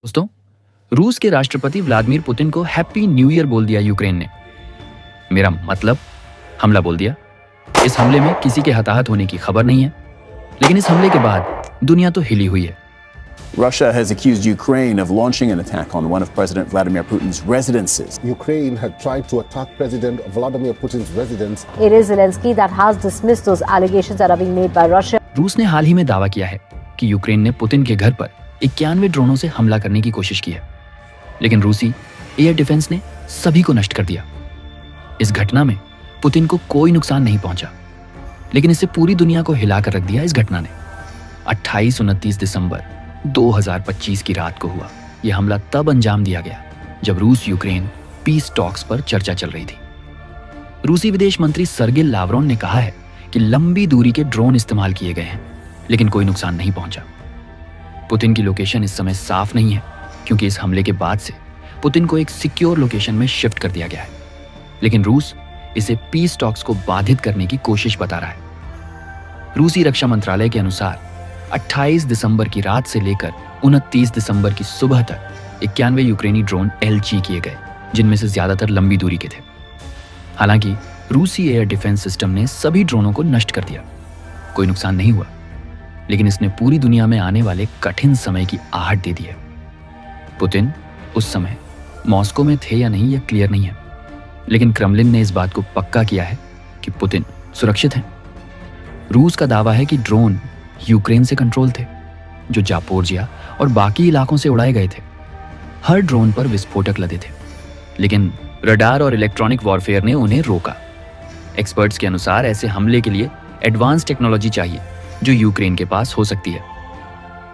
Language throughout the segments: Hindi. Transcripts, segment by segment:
दोस्तों, रूस के राष्ट्रपति व्लादिमीर पुतिन को हैप्पी न्यू ईयर बोल दिया यूक्रेन ने। मेरा मतलब हमला बोल दिया। इस हमले में किसी के हताहत होने की खबर नहीं है, लेकिन इस हमले के बाद दुनिया तो हिली हुई है। Russia has accused Ukraine of launching an attack on one of President Vladimir Putin's residences. Ukraine had tried to attack President Vladimir Putin's residence. It is Zelensky that has dismissed those allegations that are being made by Russia. रूस ने हाल ही में दावा किया है कि यूक्रेन ने पुतिन के घर पर 91 ड्रोनों से हमला करने की कोशिश की है, लेकिन रूसी एयर डिफेंस ने सभी को नष्ट कर दिया। इस घटना में पुतिन को कोई नुकसान नहीं पहुंचा, लेकिन इससे पूरी दुनिया को हिलाकर रख दिया। इस घटना ने 28-29 दिसंबर 2025 की रात को हुआ। यह हमला तब अंजाम दिया गया जब रूस यूक्रेन पीस टॉक्स पर चर्चा चल रही थी। रूसी विदेश मंत्री सर्गेई लावरोव ने कहा है कि लंबी दूरी के ड्रोन इस्तेमाल किए गए हैं, लेकिन कोई नुकसान नहीं पहुंचा। पुतिन की लोकेशन इस समय साफ नहीं है, क्योंकि इस हमले के बाद से पुतिन को एक सिक्योर लोकेशन में शिफ्ट कर दिया गया है, लेकिन रूस इसे पीस टॉक्स को बाधित करने की कोशिश बता रहा है। रूसी रक्षा मंत्रालय के अनुसार 28 दिसंबर की रात से लेकर 29 दिसंबर की सुबह तक 91 यूक्रेनी ड्रोन एलजी किए गए, जिनमें से ज्यादातर लंबी दूरी के थे। हालांकि रूसी एयर डिफेंस सिस्टम ने सभी ड्रोनों को नष्ट कर दिया। कोई नुकसान नहीं हुआ, लेकिन इसने पूरी दुनिया में आने वाले कठिन समय की आहट दे दी है। पुतिन उस समय मॉस्को में थे या नहीं, यह क्लियर नहीं है, लेकिन क्रेमलिन ने इस बात को पक्का किया है कि पुतिन सुरक्षित हैं। रूस का दावा है कि ड्रोन यूक्रेन से कंट्रोल थे, जो जापोरिजिया और बाकी इलाकों से उड़ाए गए थे। हर ड्रोन पर विस्फोटक लदे थे, लेकिन रडार और इलेक्ट्रॉनिक वॉरफेयर ने उन्हें रोका। एक्सपर्ट्स के अनुसार ऐसे हमले के लिए एडवांस टेक्नोलॉजी चाहिए, जो यूक्रेन के पास हो सकती है।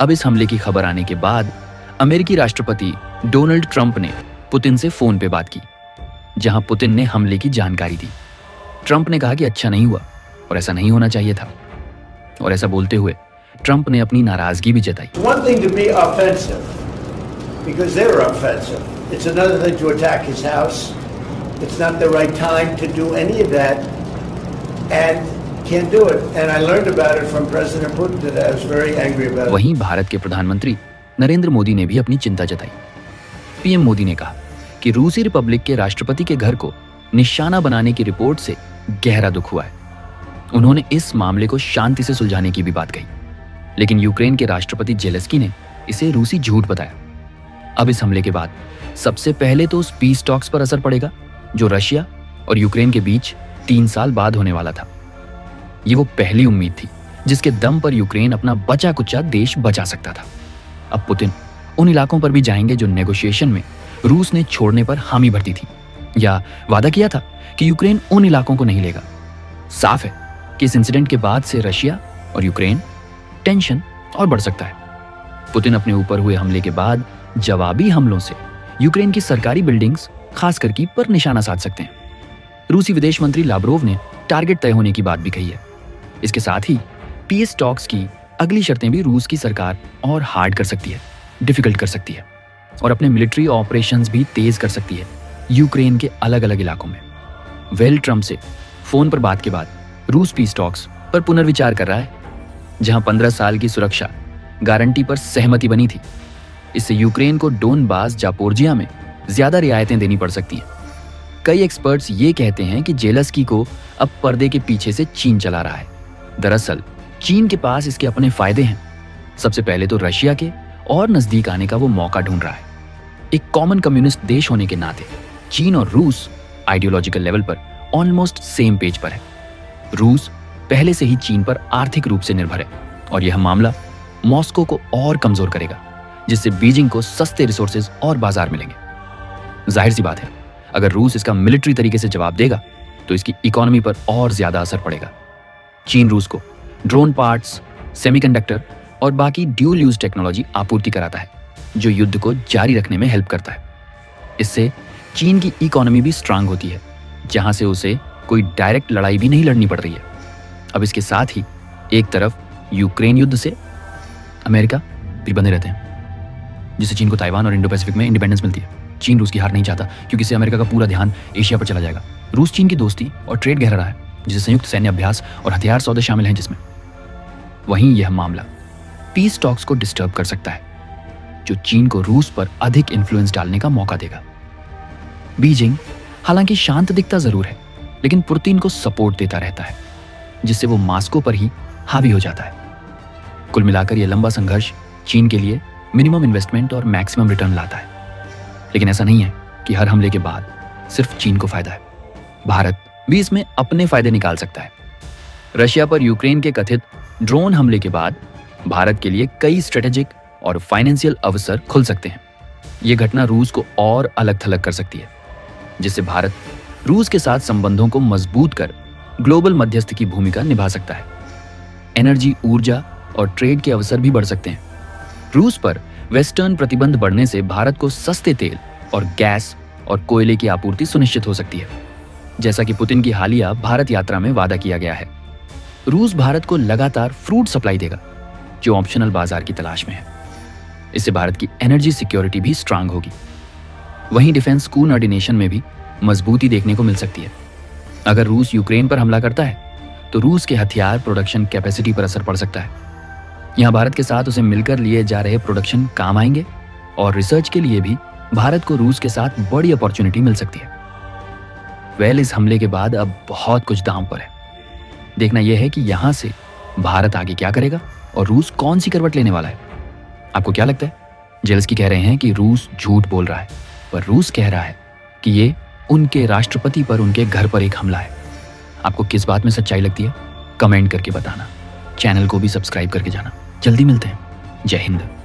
अब इस हमले की खबर आने के बाद अमेरिकी राष्ट्रपति डोनाल्ड ट्रंप ने पुतिन से फोन पे बात की, जहां पुतिन ने हमले की जानकारी दी। ट्रंप ने कहा कि अच्छा नहीं हुआ और ऐसा नहीं होना चाहिए था, और ऐसा बोलते हुए ट्रंप ने अपनी नाराजगी भी जताई। One thing to be offensive, because they were offensive. It's another thing to attack his house. It's not the right time to do any of that, and can't do it. And I learned about it from President Putin that I was very angry about it. वहीं भारत के प्रधानमंत्री नरेंद्र मोदी ने भी अपनी चिंता जताई। पीएम मोदी ने कहा कि रूसी रिपब्लिक के राष्ट्रपति के घर को निशाना बनाने की रिपोर्ट से गहरा दुख हुआ है। उन्होंने इस मामले को शांति से सुलझाने की भी बात कही, लेकिन यूक्रेन के राष्ट्रपति जेलेंस्की ने इसे रूसी झूठ बताया। अब इस हमले के बाद सबसे पहले तो उस पीस टॉक्स पर असर पड़ेगा, जो रशिया और यूक्रेन के बीच 3 साल बाद होने वाला था। ये वो पहली उम्मीद थी जिसके दम पर यूक्रेन अपना बचा कुचा देश बचा सकता था। अब पुतिन उन इलाकों पर भी जाएंगे जो नेगोशिएशन में रूस ने छोड़ने पर हामी भरती थी, या वादा किया था कि यूक्रेन उन इलाकों को नहीं लेगा। साफ है कि इस इंसिडेंट के बाद से रशिया और यूक्रेन टेंशन और बढ़ सकता है। पुतिन अपने ऊपर हुए हमले के बाद जवाबी हमलों से यूक्रेन की सरकारी बिल्डिंग्स, खासकर की पर निशाना साध सकते हैं। रूसी विदेश मंत्री लावरोव ने टारगेट तय होने की बात भी कही है। इसके साथ ही पीस टॉक्स की अगली शर्तें भी रूस की सरकार और हार्ड कर सकती है, डिफिकल्ट कर सकती है, और अपने मिलिट्री ऑपरेशंस भी तेज कर सकती है यूक्रेन के अलग अलग इलाकों में। ट्रंप से फोन पर बात के बाद रूस पीस टॉक्स पर पुनर्विचार कर रहा है, जहां 15 साल की सुरक्षा गारंटी पर सहमति बनी थी। इससे यूक्रेन को डोनबास जापोरिजिया में ज्यादा रियायतें देनी पड़ सकती हैं। कई एक्सपर्ट्स ये कहते हैं कि जेलेंस्की को अब पर्दे के पीछे से चीन चला रहा है। दरअसल चीन के पास इसके अपने फायदे हैं। सबसे पहले तो रशिया के और नजदीक आने का वो मौका ढूंढ रहा है। एक कॉमन कम्युनिस्ट देश होने के नाते चीन और रूस आइडियोलॉजिकल लेवल पर ऑलमोस्ट सेम पेज पर है। रूस पहले से ही चीन पर आर्थिक रूप से निर्भर है, और यह मामला मॉस्को को और कमजोर करेगा, जिससे बीजिंग को सस्ते रिसोर्सेज और बाजार मिलेंगे। जाहिर सी बात है, अगर रूस इसका मिलिट्री तरीके से जवाब देगा तो इसकी इकोनॉमी पर और ज्यादा असर पड़ेगा। चीन रूस को ड्रोन पार्ट्स, सेमीकंडक्टर और बाकी ड्यूल यूज टेक्नोलॉजी आपूर्ति कराता है, जो युद्ध को जारी रखने में हेल्प करता है। इससे चीन की इकोनॉमी भी स्ट्रांग होती है, जहां से उसे कोई डायरेक्ट लड़ाई भी नहीं लड़नी पड़ रही है। अब इसके साथ ही एक तरफ यूक्रेन युद्ध से अमेरिका भी बंधे रहते हैं, जिससे चीन को ताइवान और इंडो पैसिफिक में इंडिपेंडेंस मिलती है। चीन रूस की हार नहीं चाहता, क्योंकि इससे अमेरिका का पूरा ध्यान एशिया पर चला जाएगा। रूस चीन की दोस्ती और ट्रेड गहरा रहा है, जिसे संयुक्त सैन्य अभ्यास और हथियार सौदे शामिल हैं जिसमें। वहीं यह मामला पीस टॉक्स को डिस्टर्ब कर सकता है। जो चीन को रूस पर अधिक इन्फ्लुएंस डालने का मौका देगा। बीजिंग हालांकि शांत दिखता जरूर है, लेकिन पुतिन को सपोर्ट देता रहता है, जिससे वो मास्को पर ही हावी हो जाता है। कुल मिलाकर यह लंबा संघर्ष चीन के लिए मिनिमम इन्वेस्टमेंट और मैक्सिमम रिटर्न लाता है। लेकिन ऐसा नहीं है कि हर हमले के बाद सिर्फ चीन को फायदा है। भारत भी इसमें अपने फायदे निकाल सकता है। रशिया पर यूक्रेन के कथित ड्रोन हमले के बाद भारत के लिए कई स्ट्रेटेजिक और फाइनेंशियल अवसर खुल सकते हैं। यह घटना रूस को और अलग थलग कर सकती है, जिससे भारत रूस के साथ संबंधों को मजबूत कर ग्लोबल मध्यस्थ की भूमिका निभा सकता है। एनर्जी, ऊर्जा और ट्रेड के अवसर भी बढ़ सकते हैं। रूस पर वेस्टर्न प्रतिबंध बढ़ने से भारत को सस्ते तेल और गैस और कोयले की आपूर्ति सुनिश्चित हो सकती है, जैसा कि पुतिन की हालिया भारत यात्रा में वादा किया गया है। रूस भारत को लगातार फ्रूट सप्लाई देगा, जो ऑप्शनल बाजार की तलाश में है। इससे भारत की एनर्जी सिक्योरिटी भी स्ट्रांग होगी। वहीं डिफेंस कोऑर्डिनेशन में भी मजबूती देखने को मिल सकती है। अगर रूस यूक्रेन पर हमला करता है तो रूस के हथियार प्रोडक्शन कैपेसिटी पर असर पड़ सकता है। यहाँ भारत के साथ उसे मिलकर लिए जा रहे प्रोडक्शन काम आएंगे और रिसर्च के लिए भी भारत को रूस के साथ बड़ी अपॉर्चुनिटी मिल सकती है। इस हमले के बाद अब बहुत कुछ दांव पर है। देखना यह है कि यहाँ से भारत आगे क्या करेगा और रूस कौन सी करवट लेने वाला है। आपको क्या लगता है? जेलेंस्की कह रहे हैं कि रूस झूठ बोल रहा है, पर रूस कह रहा है कि ये उनके राष्ट्रपति पर, उनके घर पर एक हमला है। आपको किस बात में सच्चाई लगती है? कमेंट करके बताना। चैनल को भी सब्सक्राइब करके जाना। जल्दी मिलते हैं। जय हिंद।